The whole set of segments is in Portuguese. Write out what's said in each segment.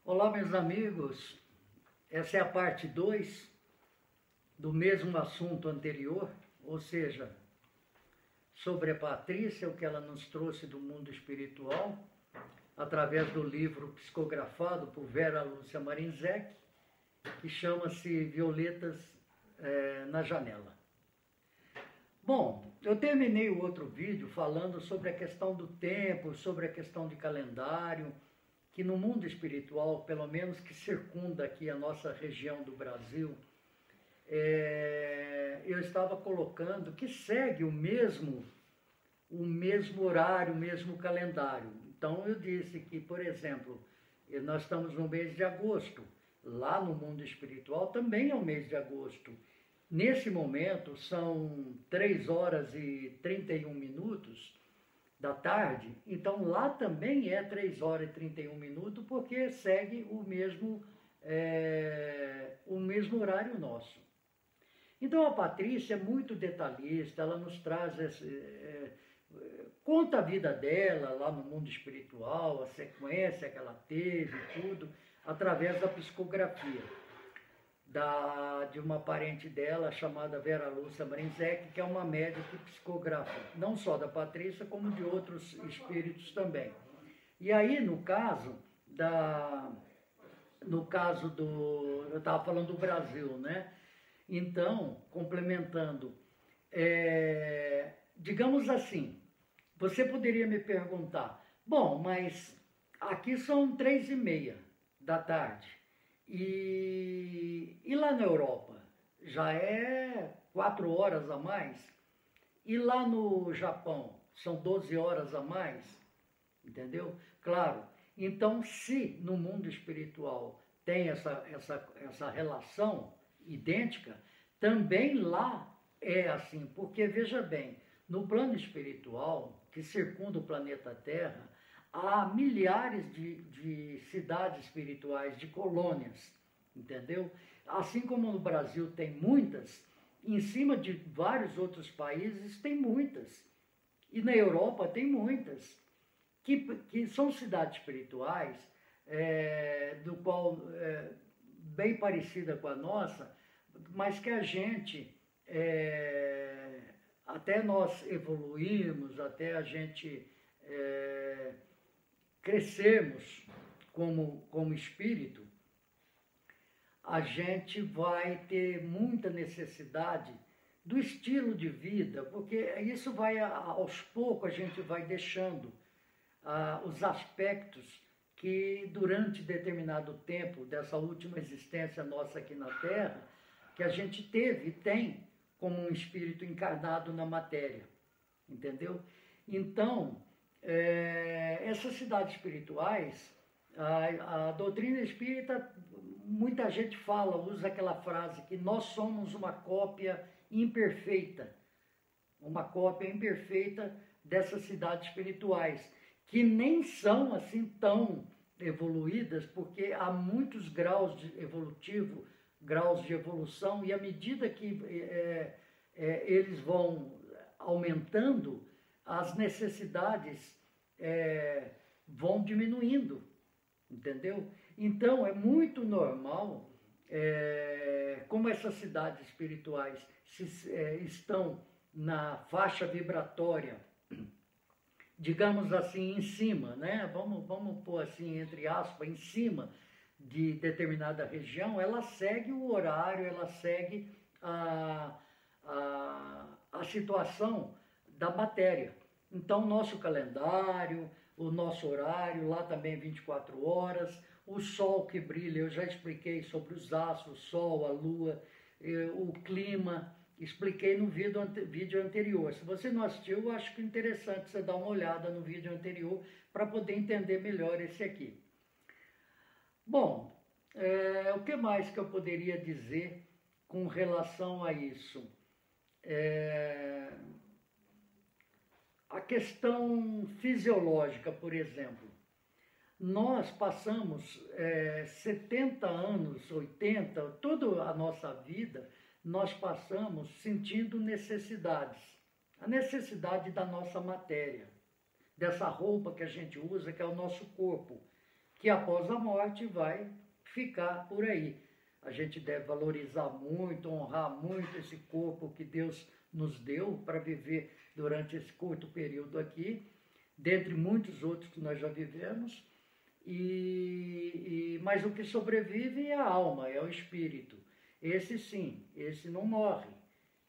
Olá, meus amigos. Essa é a parte 2 do mesmo assunto anterior, ou seja, sobre a Patrícia, o que ela nos trouxe do mundo espiritual, através do livro psicografado por Vera Lúcia Marinzec, que chama-se Violetas na Janela. Bom, eu terminei o outro vídeo falando sobre a questão do tempo, sobre a questão de calendário, que no mundo espiritual, pelo menos que circunda aqui a nossa região do Brasil, eu estava colocando que segue o mesmo horário, o mesmo calendário. Então eu disse que, por exemplo, nós estamos no mês de agosto, lá no mundo espiritual também é o mês de agosto. Nesse momento são 3 horas e 31 minutos da tarde, então lá também é 3 horas e 31 minutos, porque segue o mesmo horário nosso. Então a Patrícia é muito detalhista, ela nos traz, conta a vida dela lá no mundo espiritual, a sequência que ela teve, tudo, através da psicografia de uma parente dela chamada Vera Lúcia Marinzec, que é uma médium que psicografa, não só da Patrícia, como de outros espíritos também. E aí, no caso eu estava falando do Brasil, né? Então, complementando, digamos assim, você poderia me perguntar, bom, mas aqui são 3h30 da tarde, e lá na Europa já é 4 horas a mais, e lá no Japão são 12 horas a mais, entendeu? Claro, então se no mundo espiritual tem essa relação idêntica, também lá é assim, porque veja bem, no plano espiritual que circunda o planeta Terra, há milhares de cidades espirituais, de colônias, entendeu? Assim como no Brasil tem muitas, em cima de vários outros países tem muitas, e na Europa tem muitas, que são cidades espirituais, do qual bem parecida com a nossa, mas que a gente, até nós evoluirmos, até a gente crescermos como espírito, a gente vai ter muita necessidade do estilo de vida, porque isso vai, aos poucos, a gente vai deixando os aspectos que durante determinado tempo dessa última existência nossa aqui na Terra, que a gente teve e tem como um espírito encarnado na matéria, entendeu? Então, essas cidades espirituais, a doutrina espírita, muita gente fala, usa aquela frase que nós somos uma cópia imperfeita dessas cidades espirituais, que nem são assim tão evoluídas, porque há muitos graus graus de evolução, e à medida que eles vão aumentando, as necessidades vão diminuindo, entendeu? Então é muito normal, como essas cidades espirituais estão na faixa vibratória, digamos assim, em cima, né? Vamos pôr assim, entre aspas, em cima de determinada região, ela segue o horário, ela segue a situação da matéria. Então, nosso calendário, o nosso horário, lá também 24 horas, o sol que brilha, eu já expliquei sobre os astros, o sol, a lua, o clima, expliquei no vídeo anterior. Se você não assistiu, eu acho que é interessante você dar uma olhada no vídeo anterior para poder entender melhor esse aqui. Bom, o que mais que eu poderia dizer com relação a isso? A questão fisiológica, por exemplo. Nós passamos 70 anos, 80, toda a nossa vida, nós passamos sentindo necessidades. A necessidade da nossa matéria, dessa roupa que a gente usa, que é o nosso corpo que após a morte vai ficar por aí. A gente deve valorizar muito, honrar muito esse corpo que Deus nos deu para viver durante esse curto período aqui, dentre muitos outros que nós já vivemos. Mas o que sobrevive é a alma, é o espírito. Esse sim, esse não morre.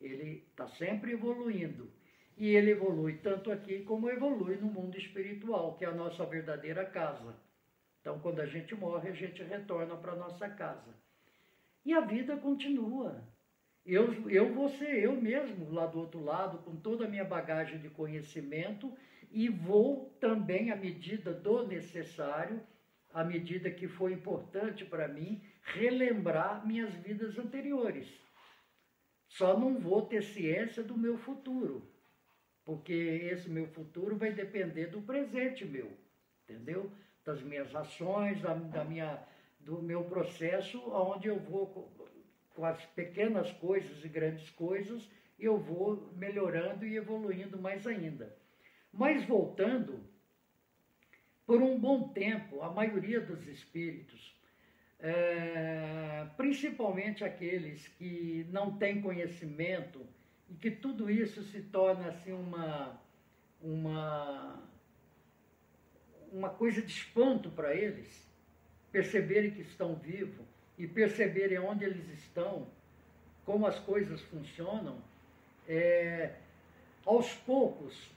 Ele está sempre evoluindo. E ele evolui tanto aqui como evolui no mundo espiritual, que é a nossa verdadeira casa. Então, quando a gente morre, a gente retorna para a nossa casa. E a vida continua. Eu vou ser eu mesmo lá do outro lado, com toda a minha bagagem de conhecimento, e vou também, à medida do necessário, à medida que for importante para mim, relembrar minhas vidas anteriores. Só não vou ter ciência do meu futuro, porque esse meu futuro vai depender do presente meu, entendeu? Das minhas ações, do meu processo, onde eu vou, com as pequenas coisas e grandes coisas, eu vou melhorando e evoluindo mais ainda. Mas voltando, por um bom tempo, a maioria dos espíritos, principalmente aqueles que não têm conhecimento, e que tudo isso se torna assim uma coisa de espanto para eles, perceberem que estão vivos e perceberem onde eles estão, como as coisas funcionam, aos poucos,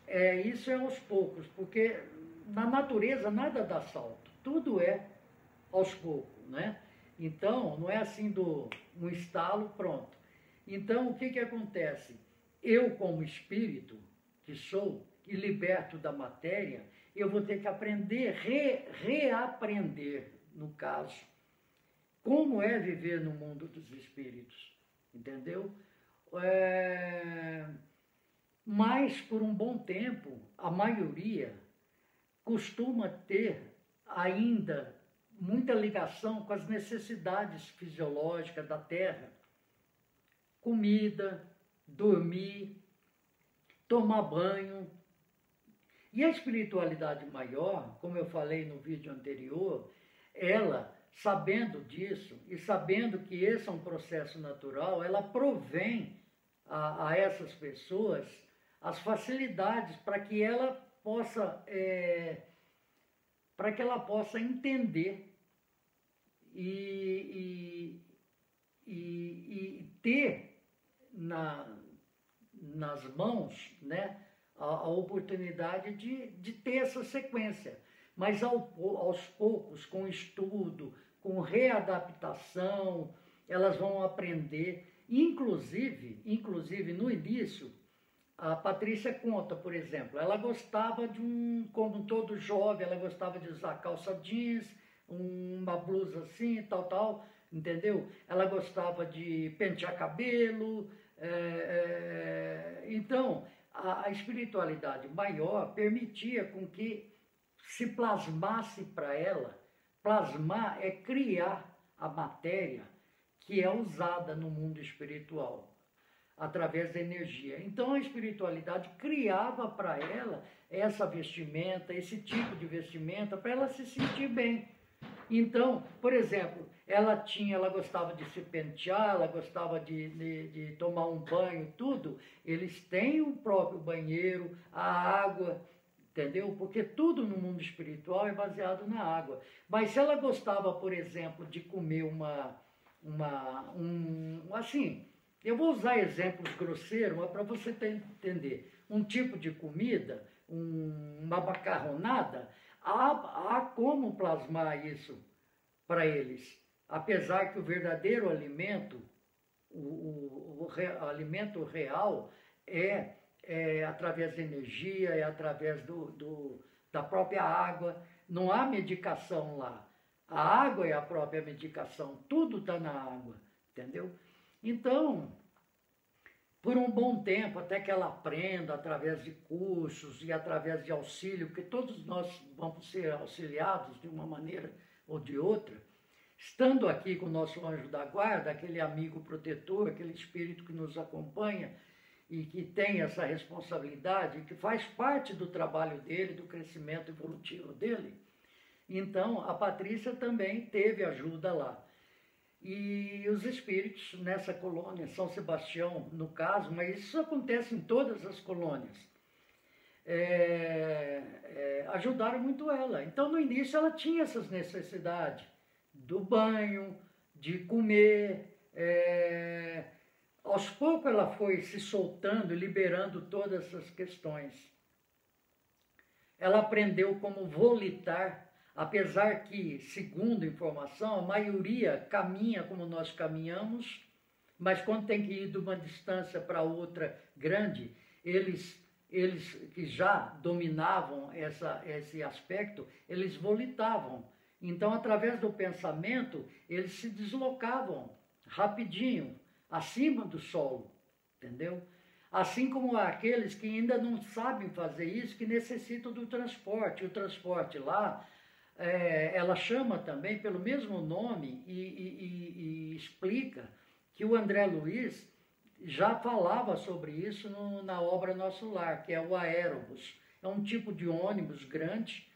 isso é aos poucos, porque na natureza nada dá salto, tudo é aos poucos, né? Então, não é assim um estalo, pronto. Então, o que acontece? Eu, como espírito que sou, e liberto da matéria, eu vou ter que aprender, reaprender, no caso, como é viver no mundo dos espíritos, entendeu? Mas, por um bom tempo, a maioria costuma ter ainda muita ligação com as necessidades fisiológicas da Terra. Comida, dormir, tomar banho. E a espiritualidade maior, como eu falei no vídeo anterior, ela, sabendo disso e sabendo que esse é um processo natural, ela provém a essas pessoas as facilidades para que ela possa entender e ter nas mãos, né, a oportunidade de ter essa sequência. Mas aos poucos, com estudo, com readaptação, elas vão aprender. Inclusive no início, a Patrícia conta, por exemplo, ela gostava como todo jovem, ela gostava de usar calça jeans, uma blusa assim, tal, entendeu? Ela gostava de pentear cabelo. Então, a espiritualidade maior permitia com que se plasmasse para ela. Plasmar é criar a matéria que é usada no mundo espiritual, através da energia. Então, a espiritualidade criava para ela essa vestimenta, esse tipo de vestimenta, para ela se sentir bem. Então, por exemplo, ela gostava de se pentear, ela gostava de tomar um banho, tudo. Eles têm o próprio banheiro, a água, entendeu? Porque tudo no mundo espiritual é baseado na água. Mas se ela gostava, por exemplo, de comer assim, eu vou usar exemplos grosseiros, mas para você entender. Um tipo de comida, uma macarronada, há como plasmar isso para eles. Apesar que o verdadeiro alimento, o alimento real, é através da energia, é através da própria água. Não há medicação lá. A água é a própria medicação, tudo está na água, entendeu? Então, por um bom tempo, até que ela aprenda através de cursos e através de auxílio, porque todos nós vamos ser auxiliados de uma maneira ou de outra, estando aqui com o nosso anjo da guarda, aquele amigo protetor, aquele espírito que nos acompanha e que tem essa responsabilidade, que faz parte do trabalho dele, do crescimento evolutivo dele. Então, a Patrícia também teve ajuda lá. E os espíritos nessa colônia, São Sebastião, no caso, mas isso acontece em todas as colônias, ajudaram muito ela. Então, no início, ela tinha essas necessidades do banho, de comer. Aos poucos, ela foi se soltando, liberando todas essas questões. Ela aprendeu como volitar, apesar que, segundo informação, a maioria caminha como nós caminhamos, mas quando tem que ir de uma distância para outra grande, eles que já dominavam esse aspecto, eles volitavam. Então, através do pensamento, eles se deslocavam rapidinho, acima do solo, entendeu? Assim como aqueles que ainda não sabem fazer isso, que necessitam do transporte. O transporte lá, ela chama também pelo mesmo nome e explica que o André Luiz já falava sobre isso na obra Nosso Lar, que é o aérobus. É um tipo de ônibus grande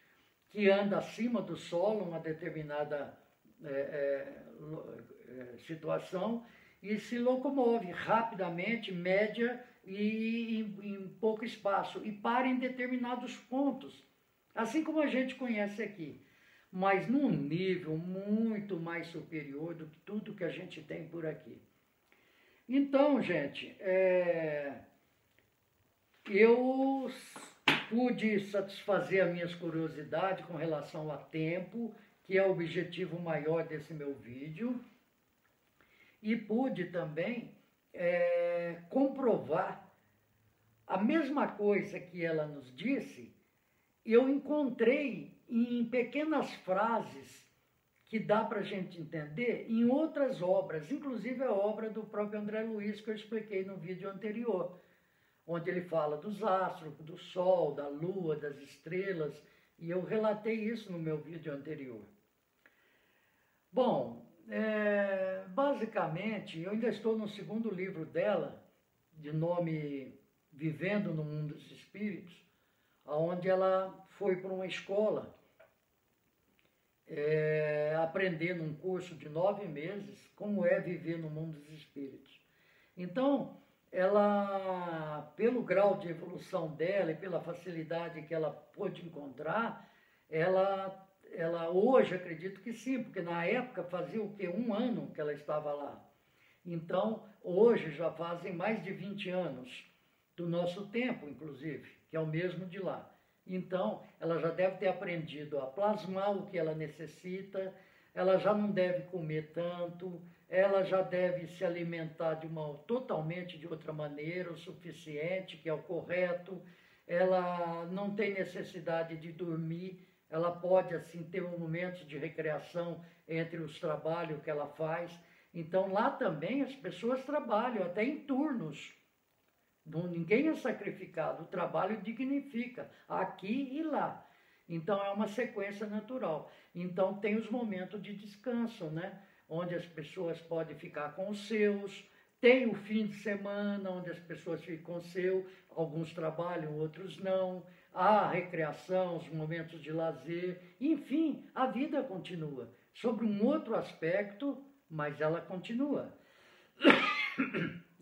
que anda acima do solo, uma determinada situação, e se locomove rapidamente, média e em pouco espaço, e para em determinados pontos, assim como a gente conhece aqui, mas num nível muito mais superior do que tudo que a gente tem por aqui. Então, gente, eu pude satisfazer as minhas curiosidades com relação a tempo, que é o objetivo maior desse meu vídeo, e pude também comprovar a mesma coisa que ela nos disse. Eu encontrei em pequenas frases que dá para a gente entender em outras obras, inclusive a obra do próprio André Luiz, que eu expliquei no vídeo anterior, onde ele fala dos astros, do sol, da lua, das estrelas, e eu relatei isso no meu vídeo anterior. Bom, basicamente, eu ainda estou no segundo livro dela, de nome Vivendo no Mundo dos Espíritos, onde ela foi para uma escola aprender num curso de 9 meses como é viver no mundo dos espíritos. Então, ela, pelo grau de evolução dela e pela facilidade que ela pôde encontrar, ela hoje acredito que sim, porque na época fazia o quê? 1 ano que ela estava lá. Então, hoje já fazem mais de 20 anos do nosso tempo, inclusive, que é o mesmo de lá. Então, ela já deve ter aprendido a plasmar o que ela necessita, ela já não deve comer tanto, ela já deve se alimentar totalmente de outra maneira, o suficiente, que é o correto, ela não tem necessidade de dormir, ela pode, assim, ter momentos de recreação entre os trabalhos que ela faz. Então, lá também as pessoas trabalham, até em turnos. Ninguém é sacrificado, o trabalho dignifica, aqui e lá. Então, é uma sequência natural. Então, tem os momentos de descanso, né? Onde as pessoas podem ficar com os seus. Tem o fim de semana, onde as pessoas ficam com o seu. Alguns trabalham, outros não. Há a recreação, os momentos de lazer. Enfim, a vida continua. Sobre um outro aspecto, mas ela continua.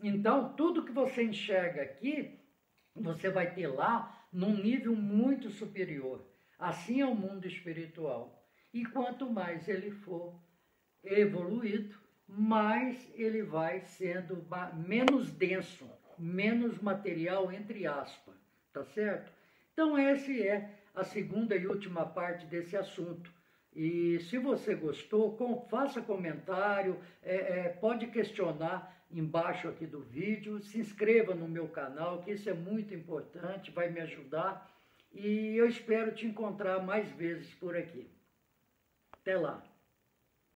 Então, tudo que você enxerga aqui, você vai ter lá num nível muito superior. Assim é o mundo espiritual. E quanto mais ele for evoluído, mais ele vai sendo menos denso, menos material, entre aspas, tá certo? Então, essa é a segunda e última parte desse assunto. E se você gostou, faça comentário, pode questionar embaixo aqui do vídeo, se inscreva no meu canal, que isso é muito importante, vai me ajudar. E eu espero te encontrar mais vezes por aqui. Até lá!